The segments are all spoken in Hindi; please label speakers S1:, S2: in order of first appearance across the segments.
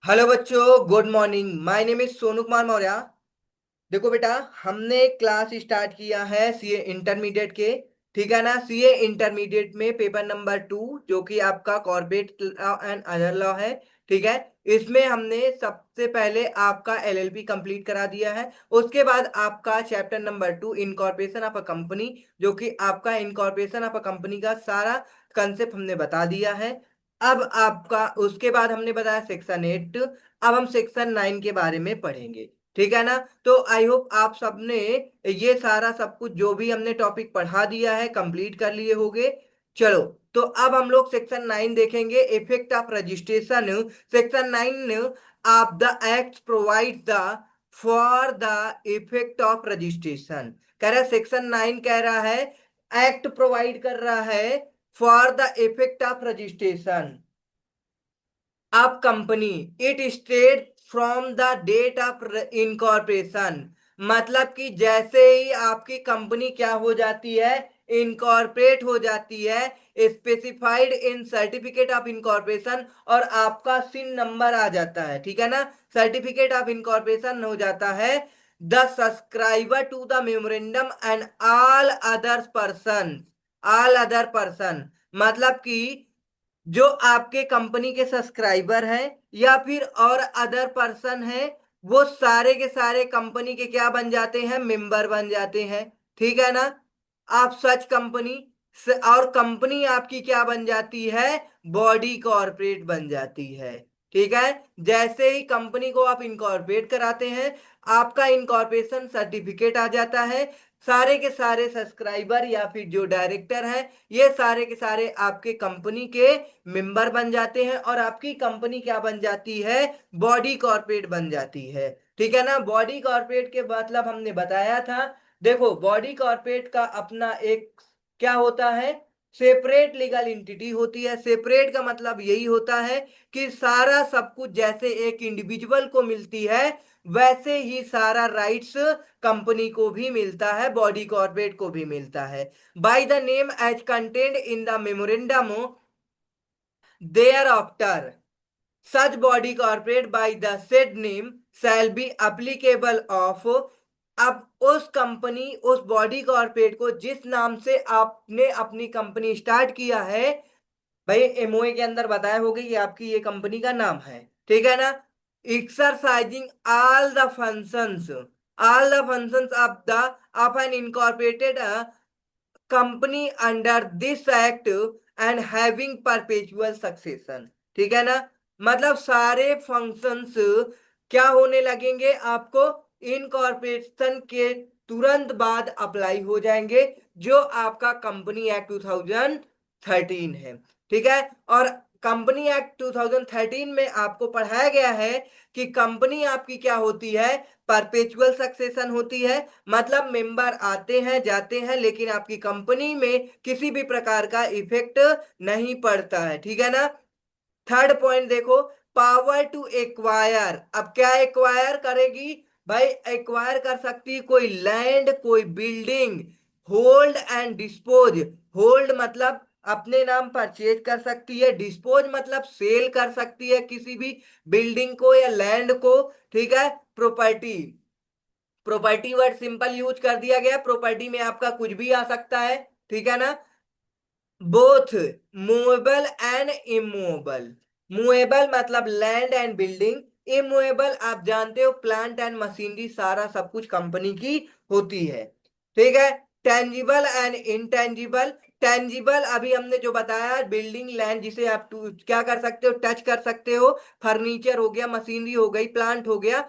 S1: हेलो बच्चों, good morning. My name is Sonu Kumar Maurya. देखो बेटा, हमने क्लास स्टार्ट किया है सीए इंटरमीडिएट के। ठीक है ना। सीए इंटरमीडिएट में पेपर नंबर 2, जो कि आपका corporate law and other law है। ठीक है। इसमें हमने सबसे पहले आपका एलएलबी कंप्लीट करा दिया है। उसके बाद आपका chapter number 2 incorporation of a company, जो कि आपका इनकॉर्पोरेशन ऑफ अ कंपनी का सारा कंसेप्ट हमने बता दिया है। अब आपका उसके बाद हमने बताया सेक्शन 8। अब हम सेक्शन 9 के बारे में पढ़ेंगे। ठीक है ना। तो आई होप आप सबने ये सारा सब कुछ जो भी हमने टॉपिक पढ़ा दिया है कंप्लीट कर लिए होंगे। चलो, तो अब हम लोग सेक्शन 9 देखेंगे, effect of registration. Section 9 of the act provide the for the effect of registration. कह रहा है सेक्शन 9 कह रहा है, एक्ट प्रोवाइड कर रहा है for the effect of registration of company. It state from the date of incorporation. मतलब कि जैसे ही आपकी कंपनी क्या हो जाती है, इनकॉर्पोरेट हो जाती है, specified in certificate of incorporation, और आपका सिन नंबर आ जाता है। ठीक है ना। सर्टिफिकेट ऑफ इनकॉर्पोरेशन हो जाता है, the subscriber to the memorandum and all other person. मतलब कि जो आपके कंपनी के सब्सक्राइबर हैं या फिर और अदर पर्सन हैं, वो सारे के सारे कंपनी के क्या बन जाते हैं, मेंबर बन जाते हैं। ठीक है ना। आप सच कंपनी और कंपनी आपकी क्या बन जाती है, बॉडी कॉर्पोरेट बन जाती है। ठीक है। जैसे ही कंपनी को आप इनकॉर्पोरेट कराते हैं, आपका इनकॉर्पोरेशन सर्टिफिकेट आ जाता है। सारे के सारे सब्सक्राइबर या फिर जो डायरेक्टर हैं, ये सारे के सारे आपके कंपनी के मेंबर बन जाते हैं, और आपकी कंपनी क्या बन जाती है, बॉडी कॉर्पोरेट बन जाती है। ठीक है ना। बॉडी कॉर्पोरेट के मतलब हमने बताया था। देखो, बॉडी कॉर्पोरेट का अपना एक क्या होता है, सेपरेट लीगल एंटिटी होती है। सेपरेट का मतलब यही होता है कि सारा सब कुछ जैसे एक इंडिविजुअल को मिलती है, वैसे ही सारा राइट्स कंपनी को भी मिलता है, बॉडी कॉर्पोरेट को भी मिलता है। By the name as content in the memorandum thereafter, such body corporate by the said name shall be applicable of। अब उस कंपनी, उस बॉडी कॉर्पोरेट को जिस नाम से आपने अपनी कंपनी स्टार्ट किया है, भाई एमओए के अंदर बताया होगा कि आपकी ये कंपनी का नाम है। ठीक है ना। Exercising all the functions of an incorporated company under this act and having perpetual succession. ठीक है ना। मतलब सारे फंक्शंस क्या होने लगेंगे आपको, इनकॉर्पोरेशन के तुरंत बाद अप्लाई हो जाएंगे, जो आपका कंपनी एक्ट 2013 है। ठीक है। और कंपनी एक्ट 2013 में आपको पढ़ाया गया है कि कंपनी आपकी क्या होती है, परपेचुअल सक्सेशन होती है। मतलब मेंबर आते हैं जाते हैं, लेकिन आपकी कंपनी में किसी भी प्रकार का इफेक्ट नहीं पड़ता है। ठीक है ना। थर्ड पॉइंट देखो, पावर टू एक्वायर। अब क्या एक्वायर करेगी, भाई एक्वायर कर सकती है कोई लैंड, कोई building. Hold and dispose. Hold मतलब अपने नाम परचेज कर सकती है, डिस्पोज मतलब सेल कर सकती है किसी भी बिल्डिंग को या लैंड को। ठीक है। Property, property word simple use कर दिया गया, प्रॉपर्टी में आपका कुछ भी आ सकता है। ठीक है ना। Both movable and immovable. Movable मतलब लैंड एंड बिल्डिंग, इमूवेबल आप जानते हो प्लांट एंड मशीनरी, सारा सब कुछ कंपनी की होती है। ठीक है। Tangible and intangible. टेंजिबल अभी हमने जो बताया, बिल्डिंग लैंड जिसे आप क्या कर सकते हो, टच कर सकते हो। फर्नीचर हो गया, मशीनरी हो गई, प्लांट हो गया।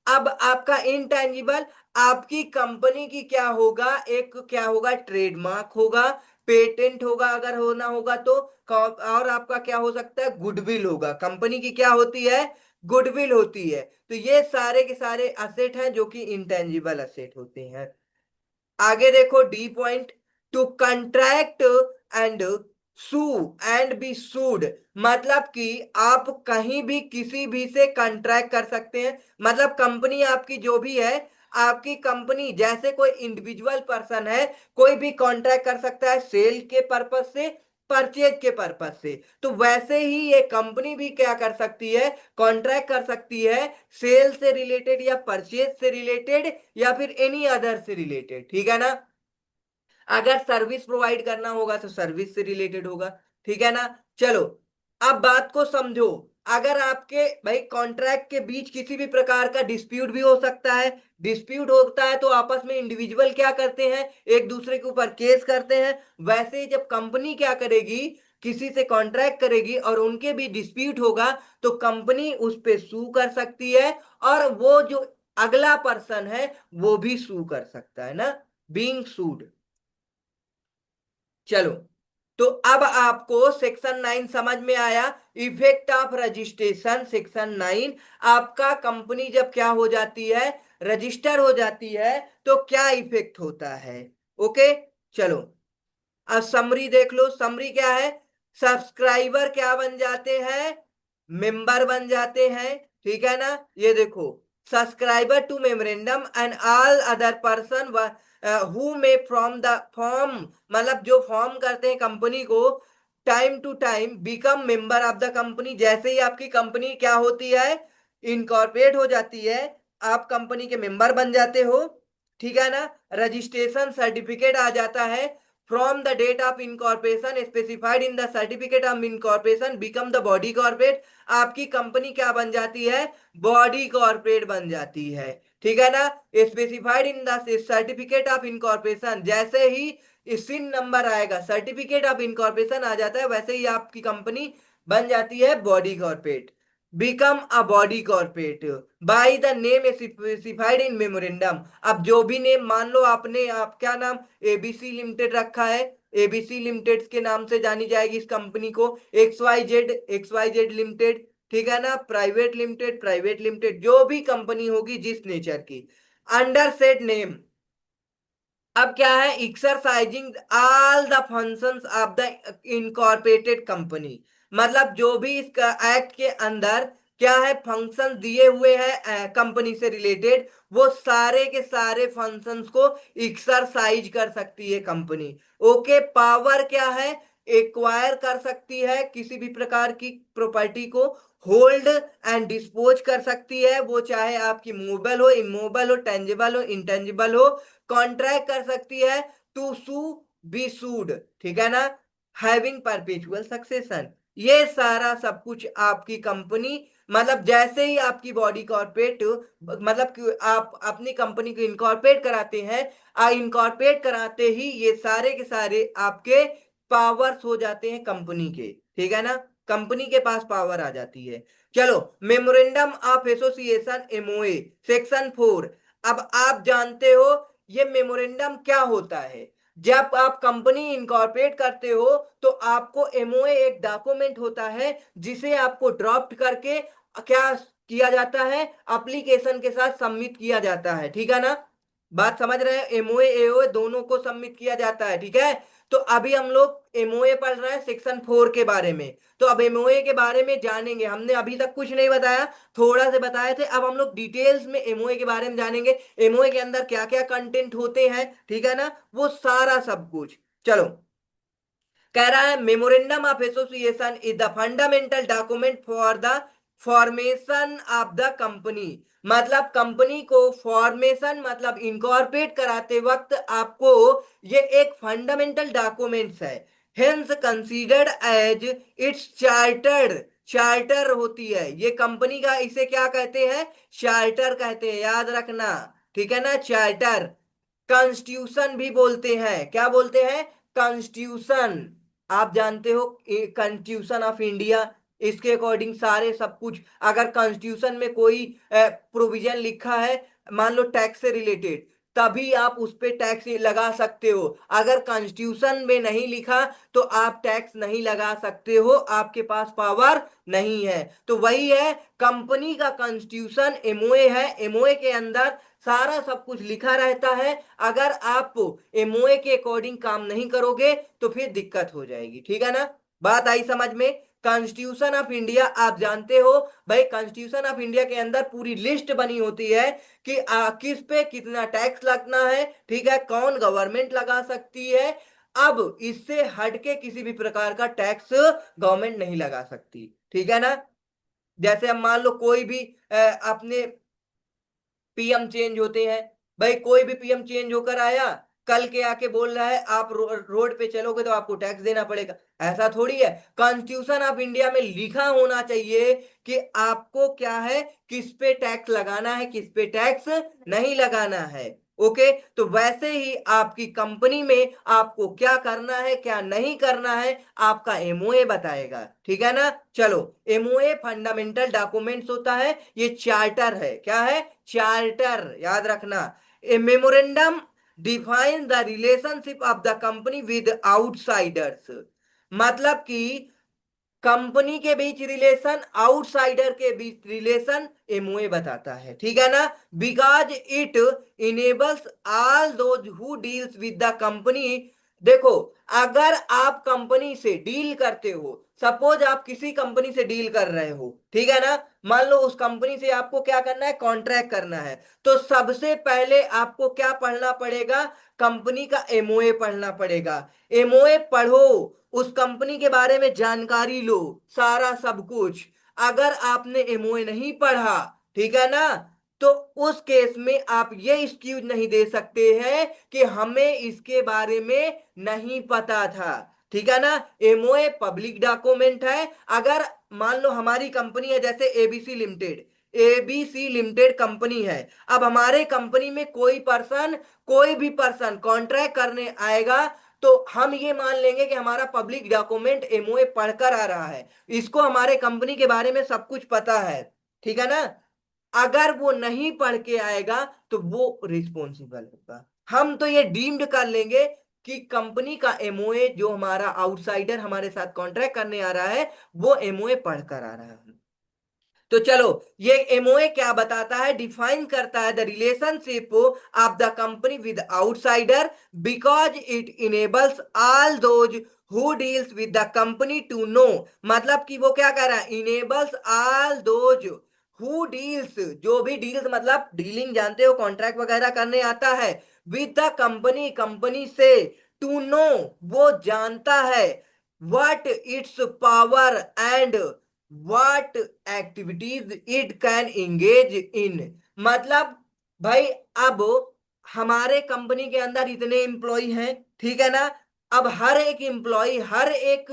S1: अब आपका इनटेंजिबल, आपकी कंपनी की क्या होगा, एक क्या होगा, ट्रेडमार्क होगा, पेटेंट होगा अगर होना होगा तो। और आपका क्या हो सकता है, गुडविल होगा। कंपनी की क्या होती है, गुडविल होती है। तो ये सारे के सारे असेट हैं जो कि इंटेंजिबल असेट होते हैं। आगे देखो D point, to contract and sue and be sued. मतलब कि आप कहीं भी किसी भी से कंट्रैक्ट कर सकते हैं। मतलब कंपनी आपकी जो भी है, आपकी कंपनी जैसे कोई इंडिविजुअल पर्सन है, कोई भी कॉन्ट्रैक्ट कर सकता है सेल के पर्पज से, परचेज के पर्पज से। तो वैसे ही ये कंपनी भी क्या कर सकती है, कॉन्ट्रैक्ट कर सकती है सेल से रिलेटेड या परचेज से रिलेटेड या फिर एनी अदर से रिलेटेड, ठीक है ना। अगर सर्विस प्रोवाइड करना होगा तो सर्विस से रिलेटेड होगा, ठीक है ना। चलो अब बात को समझो। अगर आपके भाई कॉन्ट्रैक्ट के बीच किसी भी प्रकार का डिस्प्यूट भी हो सकता है, डिस्प्यूट होता है तो आपस में इंडिविजुअल क्या करते हैं, एक दूसरे के ऊपर केस करते हैं। वैसे ही जब कंपनी क्या करेगी, किसी से कॉन्ट्रैक्ट करेगी और उनके भी डिस्प्यूट होगा तो कंपनी उस पे सू कर सकती है, और वो जो अगला पर्सन है वो भी सू कर सकता है ना, बीइंग सूड। चलो, तो अब आपको सेक्शन 9 समझ में आया। Effect of registration, section 9। आपका कंपनी जब क्या हो जाती है, रजिस्टर हो जाती है, तो क्या इफेक्ट होता है। ओके, चलो अब समरी देख लो। समरी क्या है, सब्सक्राइबर क्या बन जाते हैं, मेंबर बन जाते हैं, ठीक है ना। ये देखो, subscriber to memorandum and all other person who may from the form, मतलब जो फॉर्म करते हैं कंपनी को, time to time become member of the company. जैसे ही आपकी कंपनी क्या होती है, इनकॉर्पोरेट हो जाती है, आप कंपनी के मेंबर बन जाते हो, ठीक है ना। रजिस्ट्रेशन सर्टिफिकेट आ जाता है, from the date of incorporation specified in the certificate of incorporation become the body corporate। आपकी कंपनी क्या बन जाती है, बॉडी कॉर्पोरेट बन जाती है, ठीक है ना। Specified in the certificate of incorporation, जैसे ही सिन नंबर आएगा, सर्टिफिकेट ऑफ इनकॉर्पोरेशन आ जाता है, वैसे ही आपकी कंपनी बन जाती है body corporate. Become a body corporate bye the name specified in memorandum. अब जो भी नेम, मान लो आपने, आप क्या नाम एबीसी लिमिटेड रखा है, एबीसी लिमिटेड के नाम से जानी जाएगी इस कंपनी को, एक्स वाई जेड लिमिटेड, ठीक है ना, प्राइवेट लिमिटेड, प्राइवेट लिमिटेड, जो भी कंपनी होगी जिस नेचर की, अंडर सेड नेम। अब क्या है, exercising all the functions of the incorporated company. मतलब जो भी इस एक्ट के अंदर क्या है, फंक्शन दिए हुए हैं कंपनी से रिलेटेड, वो सारे के सारे फंक्शंस को एक्सरसाइज कर सकती है कंपनी। ओके, पावर क्या है, एक्वायर कर सकती है किसी भी प्रकार की प्रॉपर्टी को, होल्ड एंड डिस्पोज कर सकती है, वो चाहे आपकी मूवेबल हो, इमूवेबल हो, टेंजिबल हो, इंटेंजिबल हो। कॉन्ट्रैक्ट कर सकती है टू सू, बी सूड, ठीक है ना, हैविंग परपेचुअल सक्सेशन। ये सारा सब कुछ आपकी कंपनी, मतलब जैसे ही आपकी बॉडी कॉर्पोरेट, मतलब कि आप अपनी कंपनी को इनकॉर्पोरेट कराते हैं, इनकॉर्पोरेट कराते ही ये सारे के सारे आपके पावर्स हो जाते हैं कंपनी के, ठीक है ना, कंपनी के पास पावर आ जाती है। चलो, memorandum of association, MOA, section 4। अब आप जानते हो ये मेमोरेंडम क्या होता है। जब आप कंपनी इनकॉर्पोरेट करते हो तो आपको एमओए एक डॉक्यूमेंट होता है, जिसे आपको ड्राफ्ट करके क्या किया जाता है, एप्लीकेशन के साथ सबमिट किया जाता है, ठीक है ना। बात समझ रहे हैं, एमओए एओए दोनों को सबमिट किया जाता है, ठीक है। तो अभी हम लोग एमओए पढ़ रहे हैं सेक्शन 4 के बारे में। तो अब एमओए के बारे में जानेंगे, हमने अभी तक कुछ नहीं बताया, थोड़ा से बताए थे। अब हम लोग डिटेल्स में एमओए के बारे में जानेंगे, एमओए के अंदर क्या क्या कंटेंट होते हैं, ठीक है ना, वो सारा सब कुछ। चलो, कह रहा है memorandum of association is the fundamental document for the formation of the company. मतलब कंपनी को फॉर्मेशन, मतलब इनकॉर्पोरेट कराते वक्त आपको ये एक फंडामेंटल डॉक्यूमेंट्स है, hence considered as its chartered. Charter होती है ये कंपनी का, इसे क्या कहते हैं, चार्टर कहते हैं, याद रखना, ठीक है ना, चार्टर। कॉन्स्टिट्यूशन भी बोलते हैं, क्या बोलते हैं, कॉन्स्टिट्यूशन। आप जानते हो कॉन्स्टिट्यूशन ऑफ इंडिया, इसके अकॉर्डिंग सारे सब कुछ, अगर कॉन्स्टिट्यूशन में कोई प्रोविजन लिखा है, मान लो टैक्स से रिलेटेड, तभी आप उस पे टैक्स लगा सकते हो। अगर कॉन्स्टिट्यूशन में नहीं लिखा तो आप टैक्स नहीं लगा सकते हो, आपके पास पावर नहीं है। तो वही है, कंपनी का कॉन्स्टिट्यूशन एमओए है, एमओए के अंदर सारा सब कुछ लिखा रहता है। अगर आप एमओए के अकॉर्डिंग काम नहीं करोगे तो फिर दिक्कत हो जाएगी, ठीक है ना। बात आई समझ में। कॉन्स्टिट्यूशन ऑफ इंडिया आप जानते हो भाई, कॉन्स्टिट्यूशन ऑफ इंडिया के अंदर पूरी लिस्ट बनी होती है कि किस पे कितना टैक्स लगना है, ठीक है, कौन गवर्नमेंट लगा सकती है, अब इससे हटके किसी भी प्रकार का टैक्स गवर्नमेंट नहीं लगा सकती, ठीक है ना। जैसे अब मान लो कोई भी अपने पीएम चेंज होते हैं, भाई कोई भी पीएम चेंज होकर आया, कल के आके बोल रहा है आप रोड पे चलोगे तो आपको टैक्स देना पड़ेगा। ऐसा थोड़ी है, कॉन्स्टिट्यूशन ऑफ इंडिया में लिखा होना चाहिए कि आपको क्या है, किस पे टैक्स लगाना है, किस पे टैक्स नहीं लगाना है। ओके, तो वैसे ही आपकी कंपनी में आपको क्या करना है क्या नहीं करना है आपका एमओए बताएगा, ठीक है ना। चलो, एमओए फंडामेंटल डॉक्यूमेंट्स होता है, ये चार्टर है, क्या है, चार्टर, याद रखना। A memorandum define the relationship of the company with outsiders, मतलब कि कंपनी के बीच रिलेशन, आउटसाइडर के बीच रिलेशन एमओए बताता है, ठीक है ना। Because it enables all those who deals with the company. देखो, अगर आप कंपनी से डील करते हो, सपोज आप किसी कंपनी से डील कर रहे हो, ठीक है ना, मान लो उस कंपनी से आपको क्या करना है, कॉन्ट्रैक्ट करना है, तो सबसे पहले आपको क्या पढ़ना पड़ेगा, कंपनी का एमओए पढ़ना पड़ेगा। एमओए पढ़ो, उस कंपनी के बारे में जानकारी लो, सारा सब कुछ। अगर आपने एमओए नहीं पढ़ा, ठीक है ना, तो उस केस में आप ये एक्सक्यूज नहीं दे सकते हैं कि हमें इसके बारे में नहीं पता था, ठीक है ना। एमओए पब्लिक डॉक्यूमेंट है। अगर मान लो हमारी कंपनी है जैसे ABC limited, ABC limited company है, अब हमारे कंपनी में कोई भी पर्सन कॉन्ट्रैक्ट करने आएगा, तो हम ये मान लेंगे कि हमारा पब्लिक डॉक्यूमेंट एमओए पढ़कर आ रहा है, इसको हमारे कंपनी के बारे में सब कुछ पता है, ठीक है ना। अगर वो नहीं पढ़ के आएगा तो वो रिस्पॉन्सिबल होगा। हम तो ये डीम्ड कर लेंगे कि कंपनी का एमओए, जो हमारा आउटसाइडर हमारे साथ कॉन्ट्रैक्ट करने आ रहा है, वो एमओए पढ़कर आ रहा है। तो चलो, ये एमओए क्या बताता है, डिफाइन करता है the relationship of the company with outsider, because it enables all those who deals with the company to know. मतलब कि वो क्या कह रहा है, enables all those who deals, जो भी डील्स मतलब डीलिंग जानते हो, कॉन्ट्रैक्ट वगैरह करने आता है, विद द कंपनी, कंपनी से, टू नो, वो जानता है, what its power and what activities it can engage in. मतलब भाई, अब हमारे कंपनी के अंदर इतने एम्प्लॉय हैं, ठीक है ना, अब हर एक एम्प्लॉय, हर एक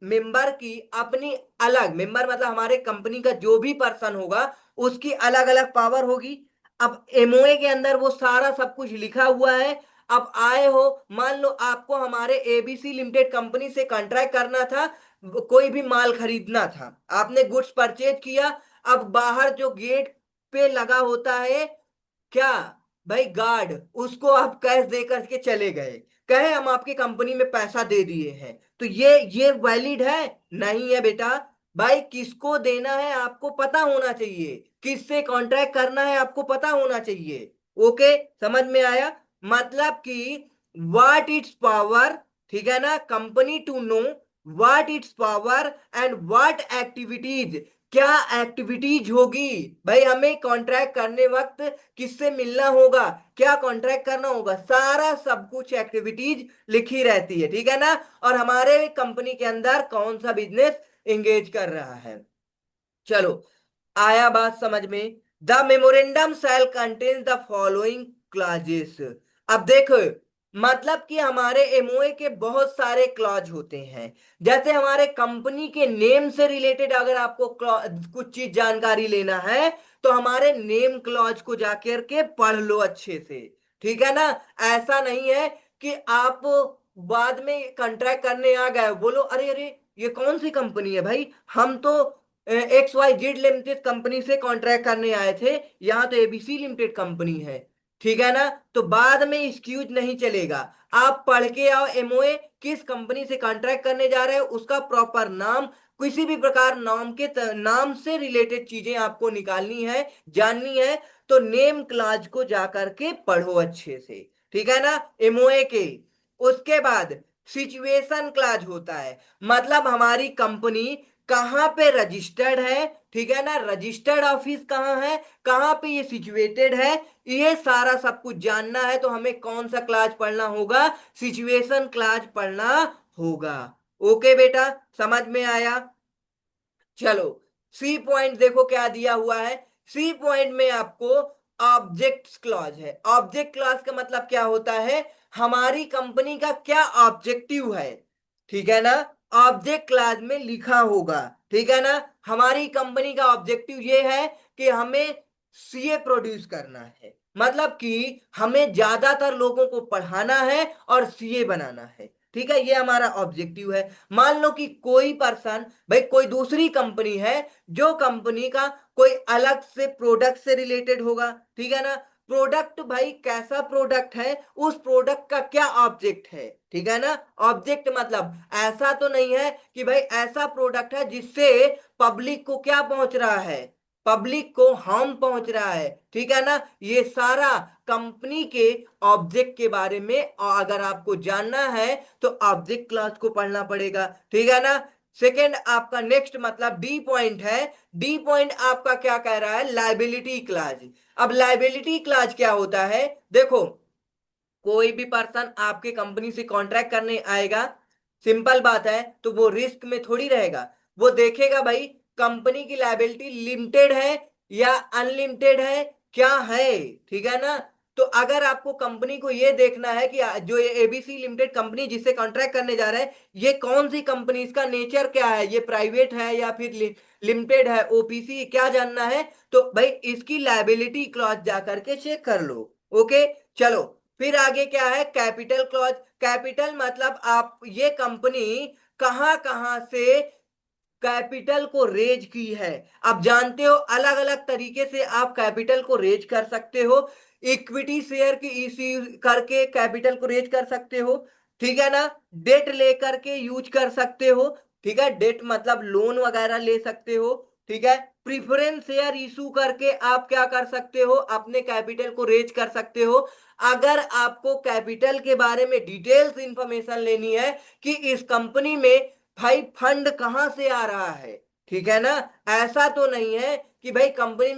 S1: मेंबर की अपनी अलग, मेंबर मतलब हमारे कंपनी का जो भी पर्सन होगा उसकी अलग अलग पावर होगी। अब एमओए के अंदर वो सारा सब कुछ लिखा हुआ है। अब आए हो, मान लो आपको हमारे एबीसी लिमिटेड कंपनी से कॉन्ट्रैक्ट करना था, कोई भी माल खरीदना था, आपने गुड्स परचेज किया। अब बाहर जो गेट पे लगा होता है, क्या भाई, गार्ड, उसको आप कैश दे करके चले गए, कहे हम आपकी कंपनी में पैसा दे दिए हैं, तो ये वैलिड है, नहीं है बेटा। भाई किसको देना है आपको पता होना चाहिए, किससे कॉन्ट्रैक्ट करना है आपको पता होना चाहिए। ओके, समझ में आया। मतलब कि व्हाट इट्स पावर, ठीक है ना, company to know what its power and what activities, क्या एक्टिविटीज होगी। भाई हमें कॉन्ट्रैक्ट करने वक्त किससे मिलना होगा, क्या कॉन्ट्रैक्ट करना होगा, सारा सब कुछ एक्टिविटीज लिखी रहती है, ठीक है ना। और हमारे कंपनी के अंदर कौन सा बिजनेस एंगेज कर रहा है। चलो, आया बात समझ में। The memorandum shall contain the following clauses. अब देखो, मतलब कि हमारे एमओए के बहुत सारे क्लॉज होते हैं। जैसे हमारे कंपनी के नेम से रिलेटेड अगर आपको कुछ चीज जानकारी लेना है, तो हमारे नेम क्लॉज को जाकर के पढ़ लो अच्छे से, ठीक है ना। ऐसा नहीं है कि आप बाद में कॉन्ट्रैक्ट करने आ गए, बोलो अरे अरे ये कौन सी कंपनी है भाई, हम तो X Y Z limited company से कॉन्ट्रैक्ट करने आए थे, यहाँ तो एबीसी लिमिटेड कंपनी है, ठीक है ना। तो बाद में एक्सक्यूज नहीं चलेगा, आप पढ़ के आओ एमओए, किस कंपनी से कॉन्ट्रैक्ट करने जा रहे हो, उसका प्रॉपर नाम, किसी भी प्रकार नाम से रिलेटेड चीजें आपको निकालनी है, जाननी है, तो नेम क्लॉज को जाकर के पढ़ो अच्छे से, ठीक है ना, एमओए के। उसके बाद सिचुएशन क्लॉज होता है, मतलब हमारी कंपनी कहाँ पे रजिस्टर्ड है, ठीक है ना, रजिस्टर्ड ऑफिस कहाँ है, कहाँ पे ये सिचुएटेड है, ये सारा सब कुछ जानना है तो हमें कौन सा क्लास पढ़ना होगा, सिचुएशन क्लास पढ़ना होगा। ओके बेटा, समझ में आया। चलो, सी पॉइंट देखो क्या दिया हुआ है। सी पॉइंट में आपको ऑब्जेक्ट क्लॉज है। ऑब्जेक्ट क्लॉज का मतलब क्या होता है, हमारी कंपनी का क्या ऑब्जेक्टिव है, ठीक है ना, ऑब्जेक्ट क्लॉज में लिखा होगा, ठीक है ना। हमारी कंपनी का ऑब्जेक्टिव ये है कि हमें सीए प्रोड्यूस करना है, मतलब कि हमें ज्यादातर लोगों को पढ़ाना है और सीए बनाना है, ठीक है, ये हमारा ऑब्जेक्टिव है। मान लो कि कोई पर्सन, भाई कोई दूसरी कंपनी है, जो कंपनी का कोई अलग से प्रोडक्ट से रिलेटेड होगा, ठीक है ना, प्रोडक्ट भाई कैसा प्रोडक्ट है, उस प्रोडक्ट का क्या ऑब्जेक्ट है, ठीक है ना। ऑब्जेक्ट मतलब ऐसा तो नहीं है कि भाई ऐसा प्रोडक्ट है जिससे पब्लिक को क्या पहुंच रहा है, पब्लिक को हार्म पहुंच रहा है, ठीक है ना। ये सारा कंपनी के ऑब्जेक्ट के बारे में अगर आपको जानना है तो ऑब्जेक्ट क्लास को पढ़ना पड़ेगा, ठीक है ना। सेकेंड आपका नेक्स्ट मतलब डी पॉइंट है। डी पॉइंट आपका क्या कह रहा है, लाइबिलिटी क्लाज। अब लाइबिलिटी क्लाज क्या होता है, देखो कोई भी पर्सन आपके कंपनी से कॉन्ट्रैक्ट करने आएगा, सिंपल बात है, तो वो रिस्क में थोड़ी रहेगा। वो देखेगा भाई कंपनी की लायबिलिटी लिमिटेड है या अनलिमिटेड है, क्या है, ठीक है ना। तो अगर आपको कंपनी को ये देखना है कि जो ये एबीसी लिमिटेड कंपनी जिससे कॉन्ट्रैक्ट करने जा रहे हैं, ये कौन सी कंपनी, इसका नेचर क्या है, ये प्राइवेट है या फिर लिमिटेड है, ओपीसी, क्या जानना है, तो भाई इसकी लायबिलिटी क्लॉज जा करके चेक कर लो। ओके, चलो, फिर आगे क्या है, कैपिटल क्लॉज। कैपिटल मतलब आप ये कंपनी कहां कहां से कैपिटल को रेज की है। आप जानते हो अलग अलग तरीके से आप कैपिटल को रेज कर सकते हो। इक्विटी शेयर की इश्यू करके कैपिटल को रेज कर सकते हो, ठीक है ना। डेट लेकर के यूज कर सकते हो, ठीक है, डेट मतलब लोन वगैरह ले सकते हो, ठीक है। प्रीफरेंस शेयर इशू करके आप क्या कर सकते हो, अपने कैपिटल को रेज कर सकते हो। अगर आपको कैपिटल के बारे में डिटेल्स इंफॉर्मेशन लेनी है कि इस कंपनी में भाई फंड कहां से आ रहा है, ठीक है ना, ऐसा तो नहीं है कि भाई कंपनी में